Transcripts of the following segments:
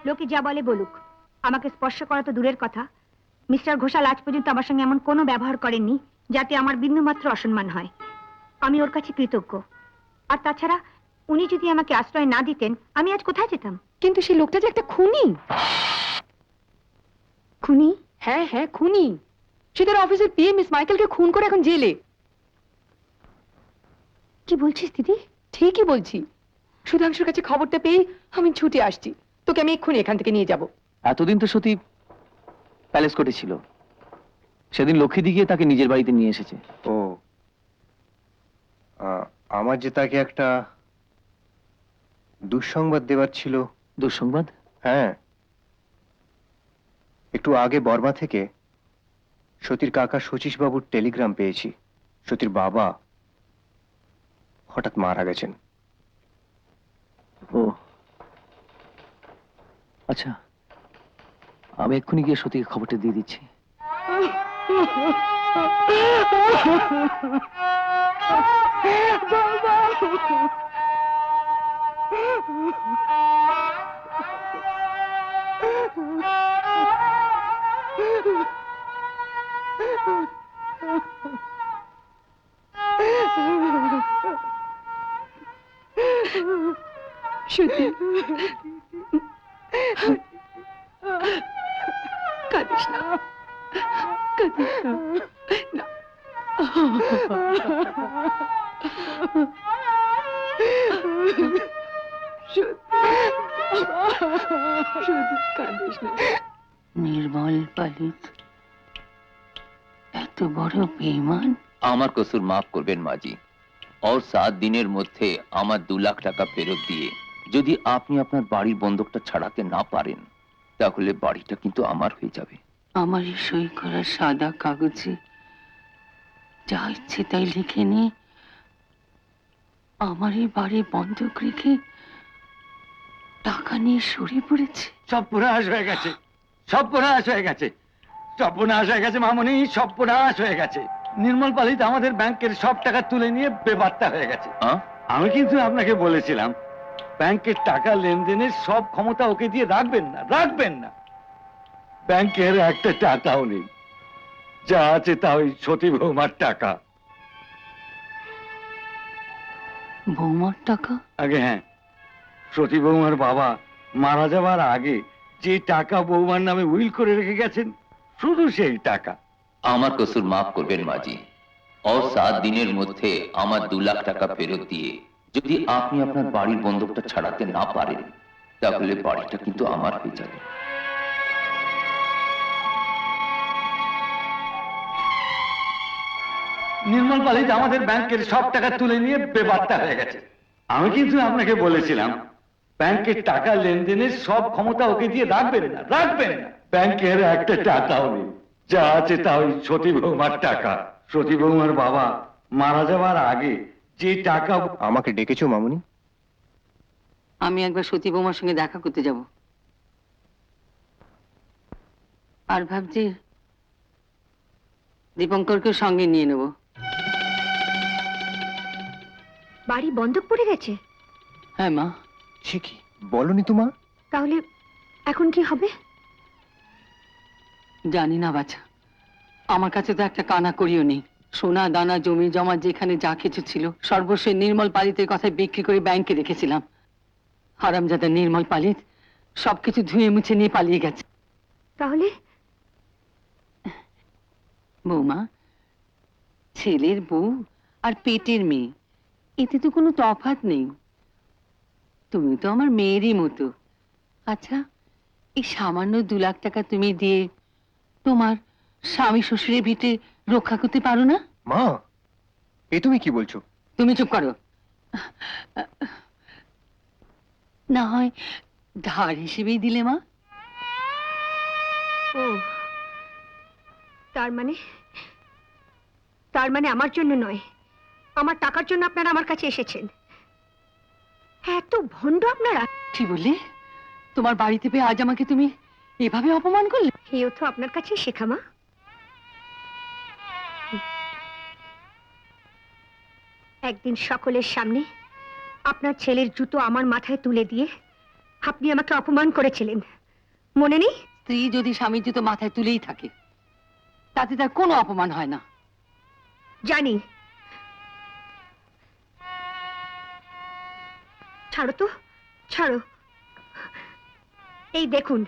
লোকে যা বলে বলুক, আমাকে স্পর্শ করা তো দূরের কথা, মিস্টার ঘোষাল আজ পর্যন্ত আমার সঙ্গে এমন কোনো ব্যবহার করেননি যাতে আমার বিন্দুমাত্র অসম্মান হয়। আমি ওর কাছে কৃতজ্ঞ। আর তাছাড়া উনি যদি আমাকে আশ্রয় না দিতেন আমি আজ কোথায় যেতাম? কিন্তু সেই লোকটা যে একটা খুনি। খুনি? হ্যাঁ হ্যাঁ, খুনি। সে তার অফিসের পিএ মিস মাইকেলকে খুন করে এখন জেলে। কি বলছিস দিদি? ঠিকই বলছি। সুধাংশুর কাছে খবরটা পেয়ে আমি ছুটে আসছি। তোকে আমি এক্ষুনি এখান থেকে নিয়ে যাব। এতদিন তো সতী প্যালেস কোর্টে ছিল, সেদিন লক্ষ্মীদি গিয়ে তাকে নিজের বাড়িতে নিয়ে এসেছে। ও, আমার যে তাকে একটা দুঃসংবাদ দেওয়ার ছিল। দুঃসংবাদ? হ্যাঁ, একটু আগে বর্মা থেকে সতীর কাকা শচীশ বাবুর টেলিগ্রাম পেয়েছি। সতীর বাবা হঠাৎ মারা গেছেন। ও আচ্ছা, আমি এক্ষুনি গিয়ে সতীকে খবরটা দিয়ে দিচ্ছি। সত্যি কাঁদিস না, কাঁদিস না। না। কাঁদিস না। নির্মল পালিত এত বড় বেঈমান। আমার কসুর মাফ করবেন মাজি, और 7 দিনের মধ্যে আমার 2 লাখ টাকা ফেরত দিয়ে যদি আপনি আপনার বাড়ির বন্ধকটা ছাড়াতে না পারেন তাহলে বাড়িটা কিন্তু আমার হয়ে যাবে। আমারই সই করা সাদা কাগজে যা ইচ্ছে তাই লিখে নি আমারই বাড়ি বন্ধক রেখে টাকা নিয়ে সরে পড়েছে। সর্বনাশ হয়ে গেছে, সর্বনাশ হয়ে গেছে, সর্বনাশ হয়ে গেছে মামনি, সর্বনাশ হয়ে গেছে। নির্মল পালিত আমাদের ব্যাংকের সব টাকা তুলে নিয়ে বেবার্তা হয়ে গেছে। আমি কিন্তু আপনাকে বলেছিলাম ব্যাংকের টাকা লেনদেনের সব ক্ষমতা ওকে দিয়ে রাখবেন না, রাখবেন না। ব্যাংকের একটা টাকাও নেই, যা আছে তা ওই সতী বৌমার টাকা। বৌমার টাকা? আগে হ্যাঁ, সতী বৌমার বাবা মারা যাওয়ার আগে যে টাকা বৌমার নামে উইল করে রেখে গেছেন, শুধু সেই টাকা। আমার কসুর মাফ করবেন মাজি, और 7 দিনের মধ্যে আমার 2 লাখ টাকা ফেরত দিয়ে যদি আপনি আপনার বাড়ির বন্ধকটা ছাড়াতে না পারেন তাহলে বাড়িটা কিন্তু আমার হয়ে যাবে। নির্মল পালিত আমাদের ব্যাংকের সব টাকা তুলে নিয়ে বেবার্তা হয়ে গেছে। আমি কিন্তু আপনাকে বলেছিলাম ব্যাংকের টাকা লেনদেনের সব ক্ষমতা ওকে দিয়ে রাখবেন না, রাখবেন না। ব্যাংকের একটা টাকাও নেই, যা আছে তা ওই সতী বৌমার টাকা। সতী বৌমার বাবা মারা যাওয়ার আগে যে টাকা। আমাকে ডেকেছো মামুনি? আমি একবার সতী বৌমার সঙ্গে দেখা করতে যাব, আর ভাবছি দীপঙ্করকে সঙ্গে নিয়ে নেব। বাড়ি বন্ধক পড়ে গেছে? হ্যাঁ মা। সে কি বলনি তো মা? তাহলে এখন কি হবে? জানি না বাছা, আমার কাছে তো একটা কানা করিও নেই। সোনা দানা জমি জমা যেখানে যা কিছু ছিল সর্বস্ব নির্মল পালিতের কথায় বিক্রি করে ব্যাংকে রেখেছিলাম। হারামজাদা নির্মল পালিত সবকিছু ধুয়ে মুছে নিয়ে পালিয়ে গেছে। তাহলে বৌমা, ছেলের বউ আর পেটের মেয়ে, এতে তো কোনো তফাৎ নেই। তুমি তো আমার মেয়েরই মতো। আচ্ছা, এই সামান্য 2 লাখ টাকা তুমি দিয়ে তোমার স্বামী শ্বশুরের ভিটে রক্ষা করতে পারো না? মা, এ তুমি কি বলছো? তুমি চুপ করো। না হয় ধার হিসেবেই দিলে মা। ও, তার মানে আমার জন্য নয়, আমার টাকার জন্য আপনারা আমার কাছে এসেছেন। এত ভণ্ড আপনারা! কি বললে? তোমার বাড়িতে পেয়ে আজ আমাকে তুমি এভাবে অপমান করলে? এও তো আপনার কাছে শেখা মা। একদিন সকলের সামনে আপনার ছেলের জুতো আমার মাথায় তুলে দিয়ে আপনি আমাকে অপমান করেছিলেন, মনে নেই? স্ত্রী যদি স্বামীর জুতো মাথায় তুলেই থাকে, তাতে তার কোনো অপমান হয় না। জানি। ছাড়ো তো, ছাড়ো। এই দেখুন,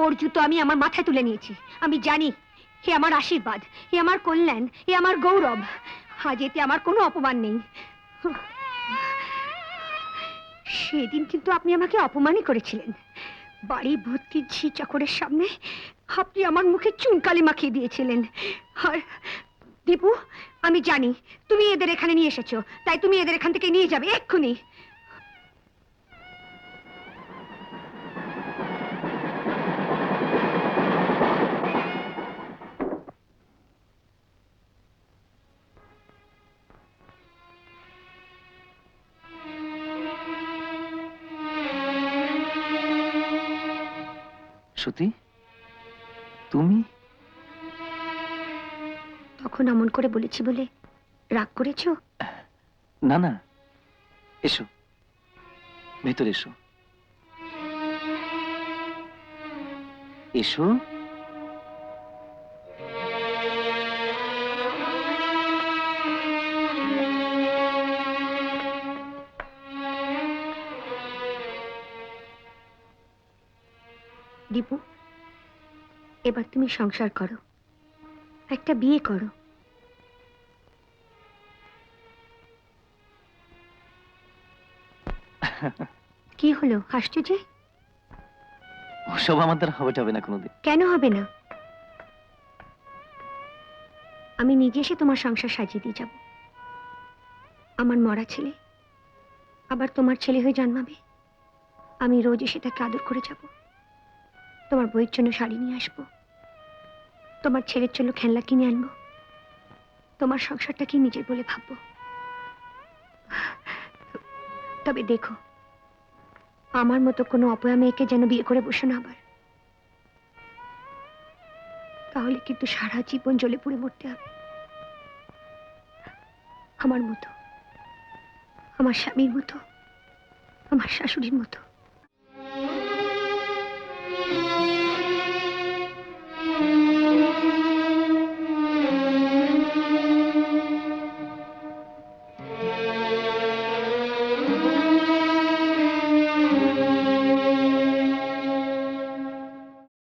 ওর জুতো আমি আমার মাথায় তুলে নিয়েছি। আমি জানি হে আমার আশীর্বাদ, হে আমার কল্যাণ, হে আমার গৌরব। আজ এতে আমার কোনো অপমান নেই। সেদিন কিন্তু আপনি আমাকে অপমানই করেছিলেন। বাড়ি ভর্তি ঝি চাকরের সামনে আপনি আমার মুখে চুনকালি মাখিয়ে দিয়েছিলেন। আর দীপু, আমি জানি তুমি এদের এখানে নিয়ে এসেছো, তাই তুমি এদের এখান থেকে নিয়ে যাবে এক্ষুনি। সত্যি তুমি? তখন অমন করে বলেছি বলে রাগ করেছো? না না, এসো, ভেতরে এসো। এসো। দীপু, এবার তুমি সংসার করো, একটা বিয়ে করো। কি হলো, হাসছো যে? ওসব আমার দ্বারা হবে না কোনোদিন। কেন হবে না? আমি নিজে এসে তোমার সংসার সাজিয়ে দিয়ে যাব। আমার মরা ছেলে আবার তোমার ছেলে হয়ে জন্মাবে। আমি রোজ এসে তাকে আদর করে যাব। তোমার বইয়ের জন্য শাড়ি নিয়ে আসবো, তোমার ছেলের জন্য খেলনা কিনে আনবো, তোমার সংসারটাকে নিজের বলে ভাববো। তবে দেখো, আমার মতো কোনো অপয়া মেয়েকে যেন বিয়ে করে বসো না আবার। তাহলে কিন্তু সারা জীবন জ্বলে পুড়ে মরতে হবে, আমার মতো, আমার স্বামীর মতো, আমার শাশুড়ির মতো।